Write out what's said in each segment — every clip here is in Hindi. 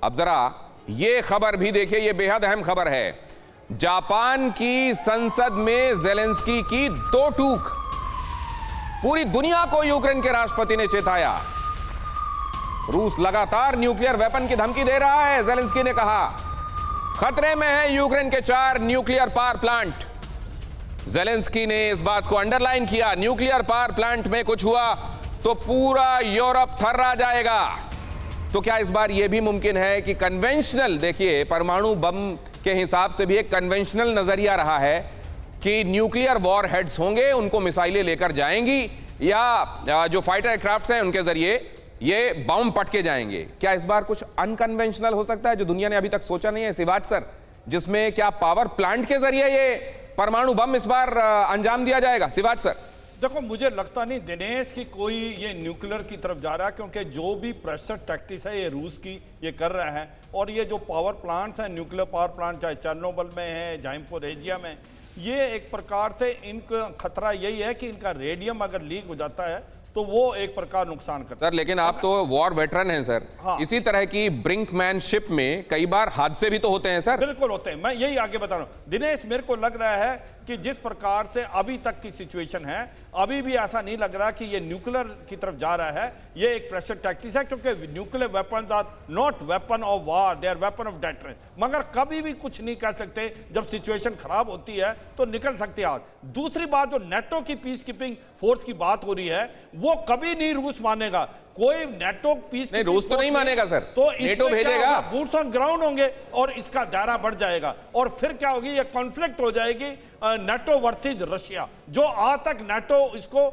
अब जरा ये खबर भी देखिए, ये बेहद अहम खबर है। जापान की संसद में जेलेंस्की की दो टूक। पूरी दुनिया को यूक्रेन के राष्ट्रपति ने चेताया। रूस लगातार न्यूक्लियर वेपन की धमकी दे रहा है। जेलेंस्की ने कहा खतरे में है यूक्रेन के 4 न्यूक्लियर पावर प्लांट। जेलेंस्की ने इस बात को अंडरलाइन किया, न्यूक्लियर पावर प्लांट में कुछ हुआ तो पूरा यूरोप थर्रा जाएगा। तो क्या इस बार यह भी मुमकिन है कि कन्वेंशनल, देखिए परमाणु बम के हिसाब से भी एक कन्वेंशनल नजरिया रहा है कि न्यूक्लियर वॉर हेड्स होंगे, उनको मिसाइलें लेकर जाएंगी, या जो फाइटर एयरक्राफ्ट्स हैं उनके जरिए ये बम पटके जाएंगे। क्या इस बार कुछ अनकन्वेंशनल हो सकता है जो दुनिया ने अभी तक सोचा नहीं है शिवाज सर, जिसमें क्या पावर प्लांट के जरिए ये परमाणु बम इस बार अंजाम दिया जाएगा? शिवाज सर देखो, मुझे लगता नहीं दिनेश की कोई ये न्यूक्लियर की तरफ जा रहा है, क्योंकि जो भी प्रेशर टैक्टिक्स है ये रूस की ये कर रहा है। और ये जो पावर प्लांट्स हैं, न्यूक्लियर पावर प्लांट चाहे चेर्नोबिल में है, जाइपोरेजिया में, ये एक प्रकार से इनका खतरा यही है कि इनका रेडियम अगर लीक हो जाता है तो वो एक प्रकार नुकसान करता है। सर लेकिन आप तो वॉर वेटरन हैं सर। हाँ। इसी तरह की ब्रिंकमैनशिप में कई बार हादसे भी तो होते हैं सर। बिल्कुल होते हैं, मैं यही आगे बता रहा हूं दिनेश। मेरे को लग रहा है कि जिस प्रकार से अभी तक की सिचुएशन है, अभी भी ऐसा नहीं लग रहा कि ये न्यूक्लियर की तरफ जा रहा है। ये एक प्रेशर टैक्टिक्स है, क्योंकि nuclear weapons are not weapon of war, they are weapon of deterrence. मगर कभी भी कुछ नहीं कह सकते, जब सिचुएशन खराब होती है तो निकल सकती है। दूसरी बात, जो नेटो की पीस कीपिंग फोर्स की बात हो रही है, वो कभी नहीं रूस मानेगा। कोई नेटो पीस नहीं, रूस तो नहीं मानेगा सर, तो नेटो भेजेगा, बूट्स ऑन ग्राउंड होंगे और इसका दायरा बढ़ जाएगा। और फिर क्या होगी, ये कॉन्फ्लिक्ट हो जाएगी नेटो वर्सेस रशिया, जो आज तक नेटो इसको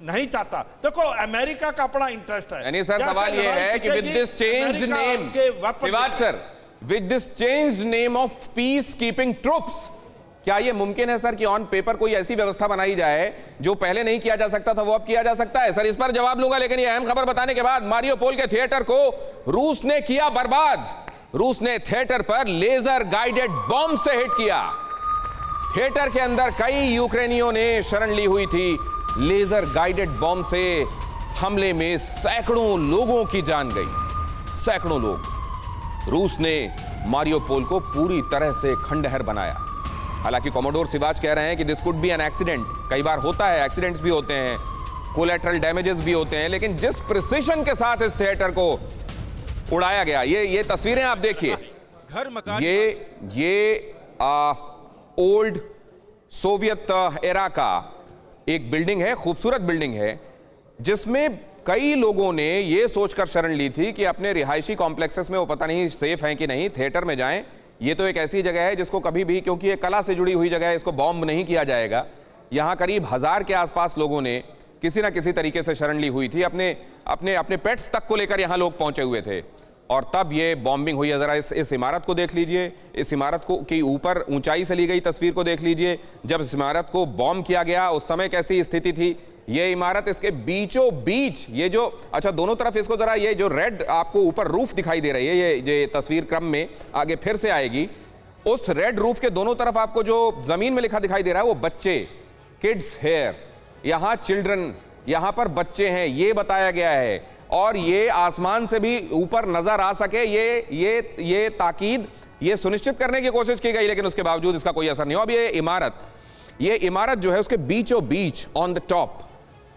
नहीं चाहता। देखो, अमेरिका का अपना इंटरेस्ट है। यानी सर सवाल यह है कि with this changed name, Shivaj sir, with this changed name of peace keeping troops, क्या यह मुमकिन है सर कि ऑन पेपर कोई ऐसी व्यवस्था बनाई जाए जो पहले नहीं किया जा सकता था वो अब किया जा सकता है? सर इस पर जवाब लूंगा, लेकिन यह अहम खबर बताने के बाद। मारियोपोल के थिएटर को रूस ने किया बर्बाद। रूस ने थिएटर पर लेजर गाइडेड बॉम्ब से हिट किया। थिएटर के अंदर कई यूक्रेनियों ने शरण ली हुई थी। लेजर गाइडेड बॉम्ब से हमले में सैकड़ों लोगों की जान गई, सैकड़ों लोग। रूस ने मारियोपोल को पूरी तरह से खंडहर बनाया। हालांकि कॉमोडोर शिवाज कह रहे हैं कि this could be an accident. कई बार होता है, एक्सीडेंट्स भी होते हैं, कोलैटरल डैमेजेस भी होते हैं, लेकिन जिस प्रिसिशन के साथ इस थिएटर को उड़ाया गया, ये तस्वीरें आप देखिए। घर मकान, ये ओल्ड सोवियत एरा का एक बिल्डिंग है, खूबसूरत बिल्डिंग है, जिसमें कई लोगों ने ये सोचकर शरण ली थी कि अपने रिहायशी कॉम्प्लेक्सेस में वो पता नहीं सेफ हैं कि नहीं, थिएटर में जाएं। ये तो एक ऐसी जगह है जिसको कभी भी, क्योंकि ये कला से जुड़ी हुई जगह है, इसको बॉम्ब नहीं किया जाएगा। यहाँ करीब 1000 के आसपास लोगों ने किसी ना किसी तरीके से शरण ली हुई थी। अपने पेट्स तक को लेकर यहाँ लोग पहुंचे हुए थे, और तब ये बॉम्बिंग हुई है। जरा इस इमारत को देख लीजिए, इस इमारत को की ऊपर ऊंचाई से ली गई तस्वीर को देख लीजिए। जब इस इमारत को बॉम्ब किया गया उस समय कैसी स्थिति थी। ये इमारत इसके बीचों बीच, ये जो, अच्छा दोनों तरफ इसको जरा, ये जो रेड आपको ऊपर रूफ दिखाई दे रही है, ये तस्वीर क्रम में आगे फिर से आएगी। उस रेड रूफ के दोनों तरफ आपको जो जमीन में लिखा दिखाई दे रहा है वो बच्चे, किड्स हेयर, यहां चिल्ड्रन, यहां पर बच्चे हैं, ये बताया गया है। और ये आसमान से भी ऊपर नजर आ सके, ये ताकीद, ये सुनिश्चित करने की कोशिश की गई, लेकिन उसके बावजूद इसका कोई असर नहीं हो। अब ये इमारत जो है उसके बीचों बीच ऑन द टॉप,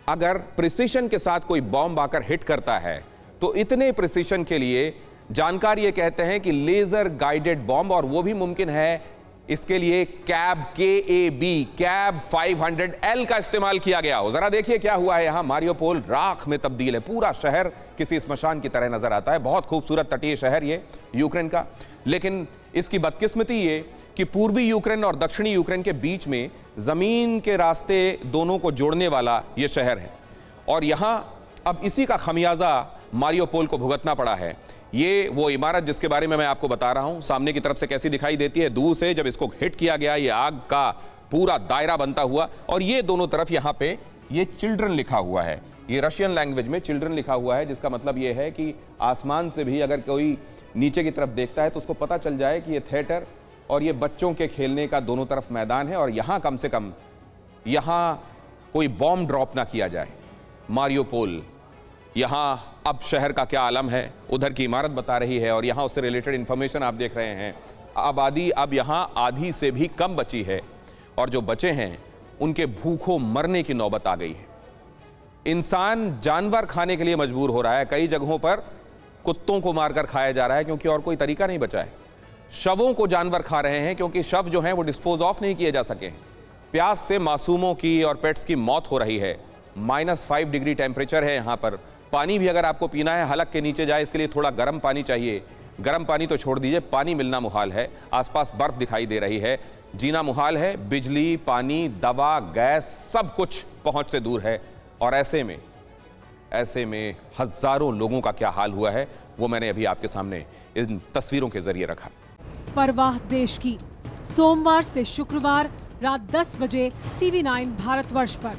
अगर प्रिसिशन के साथ कोई बॉम्ब आकर हिट करता है तो इतने प्रिसिशन के लिए जानकार ये कहते हैं कि लेजर गाइडेड बॉम्ब, और वो भी मुमकिन है इसके लिए कैब कैब 500L का इस्तेमाल किया गया हो। जरा देखिए क्या हुआ है यहां। मारियोपोल राख में तब्दील है, पूरा शहर किसी स्मशान की तरह नजर आता है। बहुत खूबसूरत तटीय शहर ये यूक्रेन का, लेकिन इसकी बदकिस्मती ये कि पूर्वी यूक्रेन और दक्षिणी यूक्रेन के बीच में जमीन के रास्ते दोनों को जोड़ने वाला यह शहर है, और यहां अब इसी का खमियाजा मारियोपोल को भुगतना पड़ा है। ये वो इमारत जिसके बारे में मैं आपको बता रहा हूं, सामने की तरफ से कैसी दिखाई देती है, दूर से जब इसको हिट किया गया, ये आग का पूरा दायरा बनता हुआ, और ये दोनों तरफ यहां पे ये चिल्ड्रन लिखा हुआ है, ये रशियन लैंग्वेज में चिल्ड्रन लिखा हुआ है, जिसका मतलब ये है कि आसमान से भी अगर कोई नीचे की तरफ देखता है तो उसको पता चल जाए कि ये थिएटर और ये बच्चों के खेलने का दोनों तरफ मैदान है, और यहां कम से कम यहां कोई बॉम्ब ड्रॉप ना किया जाए। मारियोपोल, यहां अब शहर का क्या आलम है, उधर की इमारत बता रही है और यहाँ उससे रिलेटेड इंफॉर्मेशन आप देख रहे हैं। आबादी अब यहाँ आधी से भी कम बची है और जो बचे हैं उनके भूखों मरने की नौबत आ गई है। इंसान जानवर खाने के लिए मजबूर हो रहा है। कई जगहों पर कुत्तों को मारकर खाया जा रहा है क्योंकि और कोई तरीका नहीं बचा है। शवों को जानवर खा रहे हैं क्योंकि शव जो हैं वो डिस्पोज ऑफ नहीं किए जा सके। प्यास से मासूमों की और पेट्स की मौत हो रही है। -5 डिग्री टेम्परेचर है यहाँ पर। पानी भी अगर आपको पीना है हलक के नीचे जाए, इसके लिए थोड़ा गर्म पानी चाहिए। गर्म पानी तो छोड़ दीजिए, पानी मिलना मुहाल है। आसपास बर्फ दिखाई दे रही है, जीना मुहाल है। बिजली, पानी, दवा, गैस सब कुछ पहुंच से दूर है। और ऐसे में हजारों लोगों का क्या हाल हुआ है वो मैंने अभी आपके सामने इन तस्वीरों के जरिए रखा। परवाह देश की, सोमवार से शुक्रवार रात 10 बजे TV9 भारतवर्ष पर।